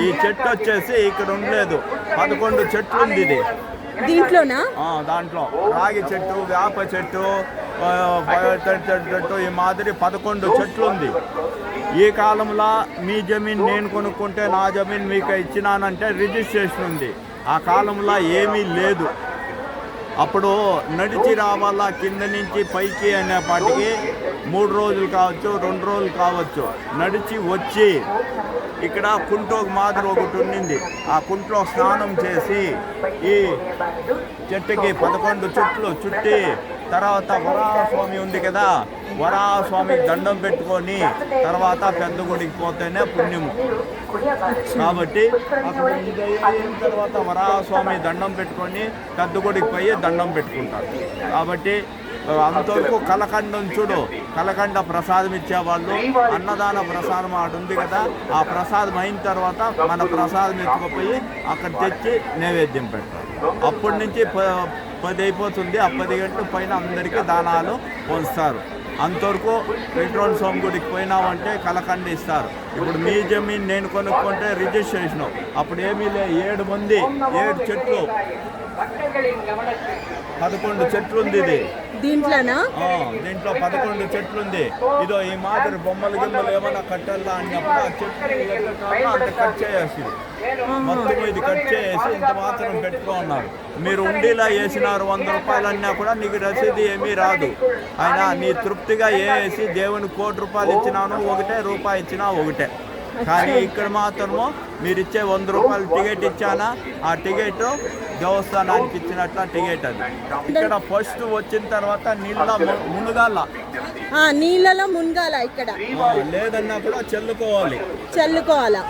ఈ చెట్టు వచ్చేసి ఇక్కడ ఉండలేదు, 11 చెట్లు ఉంది ఇది దీంట్లోనా. దాంట్లో రాగి చెట్టు, వేప చెట్టు, చెట్టు ఈ మాదిరి 11 చెట్లు ఉంది. ఈ కాలంలో మీ జమీన్ నేను కొనుక్కుంటే నా జమీన్ మీకు ఇచ్చినానంటే రిజిస్ట్రేషన్ ఉంది. ఆ కాలంలో ఏమీ లేదు. అప్పుడు నడిచి రావాలా కింద నుంచి పైకి అనేపాటికి 3 రోజులు కావచ్చు, 2 రోజులు కావచ్చు. నడిచి వచ్చి ఇక్కడ కుంటోకు మాదిరి ఒకటి ఉండింది. ఆ కుంట్లో స్నానం చేసి ఈ చెట్టుకి 11 చుట్లు చుట్టి తర్వాత వరాహస్వామి ఉంది కదా, వరాహస్వామికి దండం పెట్టుకొని తర్వాత పెద్ద గుడికి పోతేనే పుణ్యము. కాబట్టి అక్కడ అయిన తర్వాత వరాహస్వామి దండం పెట్టుకొని పెద్ద గుడికి పోయి దండం పెట్టుకుంటారు. కాబట్టి అంతవరకు కలకండం చూడు, కలకండ ప్రసాదం ఇచ్చేవాళ్ళు. అన్నదాన ప్రసాదం ఆడు ఉంది కదా, ఆ ప్రసాదం అయిన తర్వాత మన ప్రసాదం ఎత్తుకుపోయి అక్కడ తెచ్చి నైవేద్యం పెడతారు. అప్పటి నుంచి 10 అయిపోతుంది. ఆ 10 గంటల పైన అందరికీ దానాలు పొందుతారు. అంతవరకు వెంకటరమణ స్వామి గుడికి పోయినామంటే కలకండ ఇస్తారు. ఇప్పుడు మీ జమీన్ నేను కొనుక్కుంటే రిజిస్ట్రేషను అప్పుడు ఏమీ లే, 7 మంది 7 చెట్లు 11 చెట్లు ఉంది ఇది దీంట్లోనా. దీంట్లో 11 చెట్లు ఉంది. ఇదో ఈ మాదిరి బొమ్మలు గిమ్మలు ఏమైనా కట్టాలా అన్నప్పుడు ఆ చెట్లు అంటే కట్ చేసి మొత్తం ఇది కట్ చేసి ఇంత మాత్రం పెట్టుకున్నారు. మీరు ఉండీలా వేసినారు 100 రూపాయలు అన్నా కూడా నీకు రసీదు ఏమీ రాదు. అయినా నీ తృప్తిగా వేసి దేవుని 1 కోటి రూపాయలు ఇచ్చినాను ఒకటే, రూపాయి ఇచ్చినా ఒకటే. కానీ ఇక్కడ మాత్రము మీరు ఇచ్చే 100 రూపాయలు టికెట్ ఇచ్చానా, ఆ టికెట్ దేవస్థానానికి ఇచ్చినట్ల టికెట్ అది. ఇక్కడ ఫస్ట్ వచ్చిన తర్వాత మునగాల, నీళ్ళలో మునగాల. ఇక్కడ లేదన్నా కూడా చల్లుకోవాలి, చల్లుకోవాలా.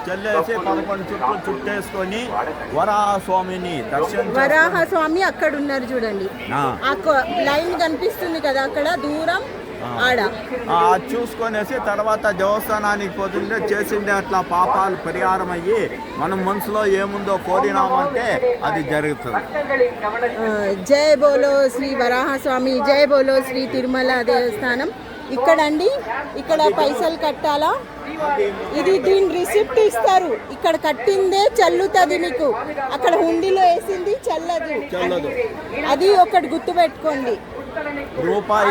చల్లేసి 11 చుట్టూ చుట్టేసుకొని వరాహస్వామిని దర్శనం. వరాహస్వామి అక్కడ ఉన్నారు చూడండి, లైన్ కనిపిస్తుంది కదా అక్కడ దూరం ఆడ. చూసుకొనేసి తర్వాత దేవస్థానానికి పోతుంటే చేసిండే అట్లా పాపాలు పరిహారం అయ్యి మనం మనసులో ఏముందో కోరినామంటే అది జరుగుతుంది. జై బోలో శ్రీ వరాహస్వామి, జై బోలో శ్రీ తిరుమల దేవస్థానం. ఇక్కడ అండి, ఇక్కడ పైసలు కట్టాలా. ఇది దీని రిసిప్ట్ ఇస్తారు. ఇక్కడ కట్టిందే చల్లుతుంది మీకు, అక్కడ హుండీలో వేసింది చల్లదు. అది ఒకటి గుర్తు పెట్టుకోండి. రూపాయి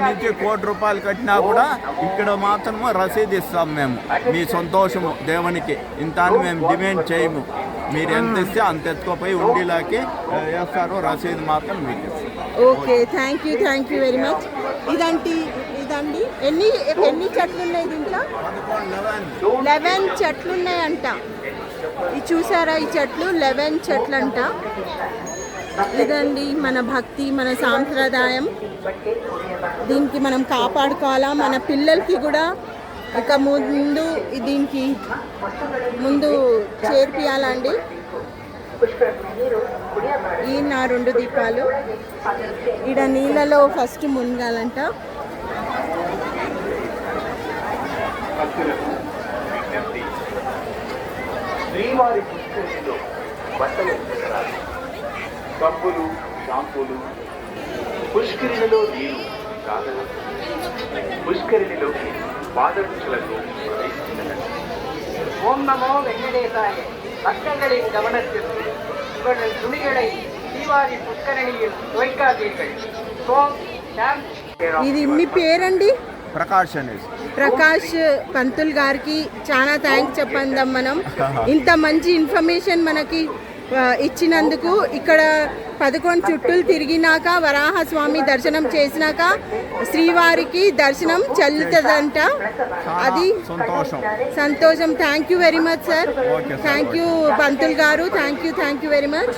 నుంచి 1 కోటి రూపాయలు కట్టినా కూడా ఇక్కడ మాత్రము రసీదు ఇస్తాం మేము. మీ సంతోషము దేవునికి ఇంత అని మేము డిమాండ్ చేయము. మీరు ఎంత ఇస్తే అంత ఎత్తుకుపోయి ఉండిలాకి వేస్తారు, రసీదు మాత్రం మీకు. Okay, thank you very much. ఇదండి ఎన్ని చెట్లు ఉన్నాయి దీంట్లో? 11 చెట్లు ఉన్నాయంట. ఇది చూసారా, ఈ చెట్లు 11 చెట్లు అంట. ఇదండి మన భక్తి, మన సాంప్రదాయం. దీనికి మనం కాపాడుకోవాలా. మన పిల్లలకి కూడా ఇక దీనికి ముందు చేర్పియాలండి. ఈ నా 2 దీపాలు ఈడ నీళ్ళలో ఫస్ట్ మునగాలంట. సబ్బులు, షాంపూలు, పుష్కరిణిలో నీరు సాధన, పుష్కరిణిలోకి పాదపుచ్చులకు ప్రవేశించగలరు. ஓம் நமோ வெங்கடேசாய. பக்தர்களின் கவனத்திற்கு இவர்கள் துணிகளை தீவாரி புஷ்கரணியில் துவைக்காதீர்கள். ఇది మీ పేరండి? ప్రకాష్ పంతుల్ గారికి చాలా థ్యాంక్స్ చెప్పందాం మనం. ఇంత మంచి ఇన్ఫర్మేషన్ మనకి ఇచ్చినందుకు. ఇక్కడ 11 చుట్టూలు తిరిగినాక వరాహస్వామి దర్శనం చేసినాక శ్రీవారికి దర్శనం చల్లుతుందంట. అది సంతోషం. Thank you very much sir. Thank you Pantul గారు. Thank you very much.